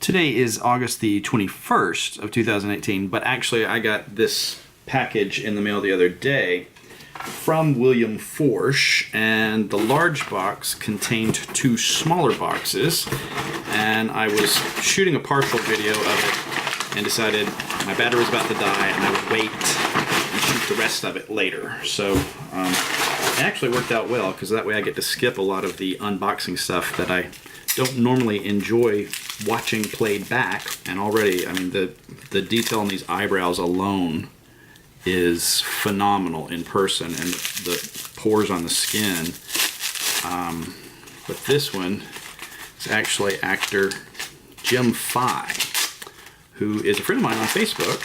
Today is August the 21st of 2018, but actually I got this package in the mail the other day from William Forsh, and the large box contained two smaller boxes, and I was shooting a partial video of it and decided my battery was about to die and I would wait and shoot the rest of it later. So it actually worked out well, because that way I get to skip a lot of the unboxing stuff that I don't normally enjoy watching played back. And already, I mean, the detail on these eyebrows alone is phenomenal in person, and the pores on the skin. But this one is actually actor Jim Fye, who is a friend of mine on Facebook.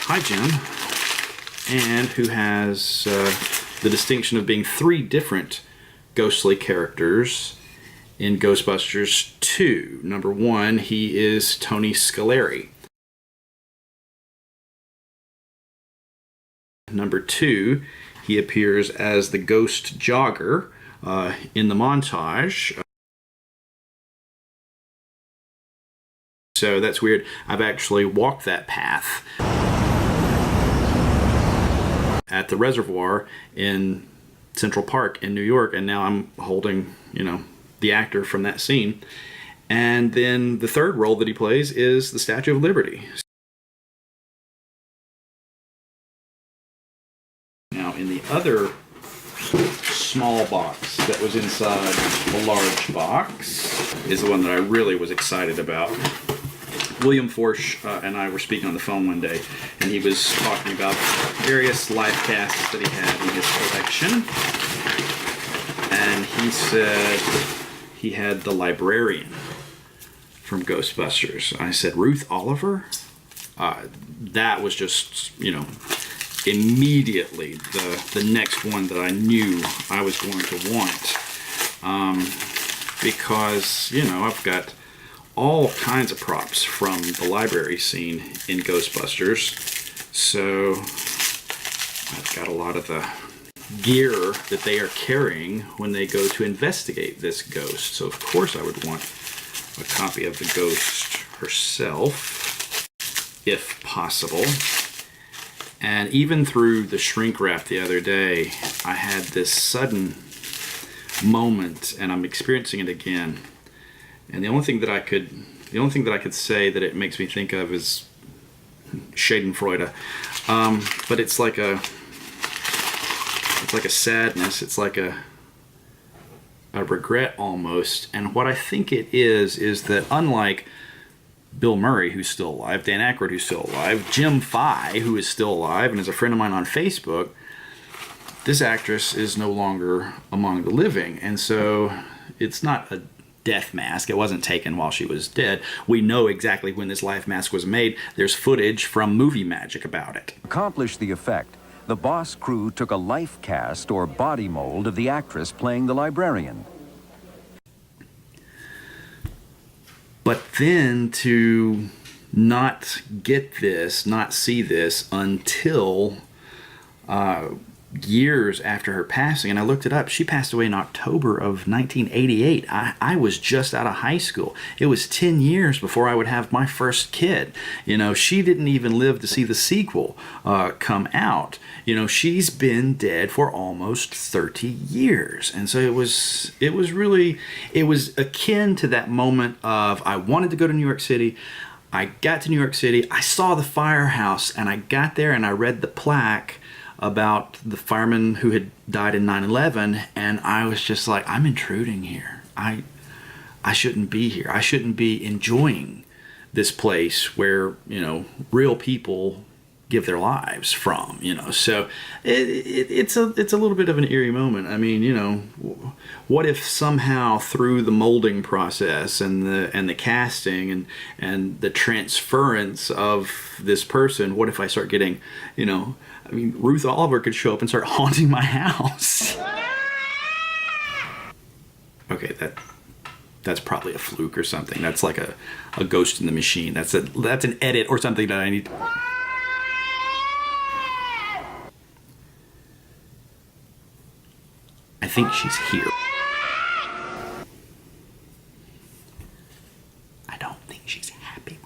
Hi, Jim. And who has the distinction of being three different ghostly characters in Ghostbusters 2. Number one, he is Tony Scaleri. Number two, he appears as the ghost jogger in the montage. So that's weird. I've actually walked that path at the reservoir in Central Park in New York, and now I'm holding, the actor from that scene. And then the third role that he plays is the Statue of Liberty. Now, in the other small box that was inside the large box is the one that I really was excited about. William Forsh and I were speaking on the phone one day, and he was talking about various live casts that he had in his collection. And he said he had the librarian from Ghostbusters. I said, Ruth Oliver? That was just, immediately the next one that I knew I was going to want. Because, I've got all kinds of props from the library scene in Ghostbusters. So I've got a lot of the gear that they are carrying when they go to investigate this ghost. So of course I would want a copy of the ghost herself, if possible. And even through the shrink wrap the other day, I had this sudden moment, and I'm experiencing it again. And the only thing that I could say that it makes me think of is Schadenfreude. But it's like a sadness. It's like a regret almost. And what I think it is that unlike Bill Murray, who's still alive, Dan Aykroyd, who's still alive, Jim Fye, who is still alive and is a friend of mine on Facebook, this actress is no longer among the living. And so it's not a death mask. It wasn't taken while she was dead. We know exactly when this life mask was made. There's footage from Movie Magic about it. To accomplish the effect, the Boss crew took a life cast or body mold of the actress playing the librarian. But then to not get this, not see this until years after her passing, and I looked it up, she passed away in October of 1988. I was just out of high school. It was 10 years before I would have my first kid. She didn't even live to see the sequel come out. She's been dead for almost 30 years. And so it was akin to that moment of, I wanted to go to New York City. I got to New York City, I saw the firehouse, and I got there and I read the plaque about the fireman who had died in 9/11, and I was just like, I'm intruding here. I shouldn't be here. I shouldn't be enjoying this place where, real people give their lives from, So it's a little bit of an eerie moment. I mean, what if somehow through the molding process and the casting and the transference of this person, what if I start getting, Ruth Oliver could show up and start haunting my house. Okay, that's probably a fluke or something. That's like a ghost in the machine. That's an edit or something that I need. I think she's here. I don't. think she's happy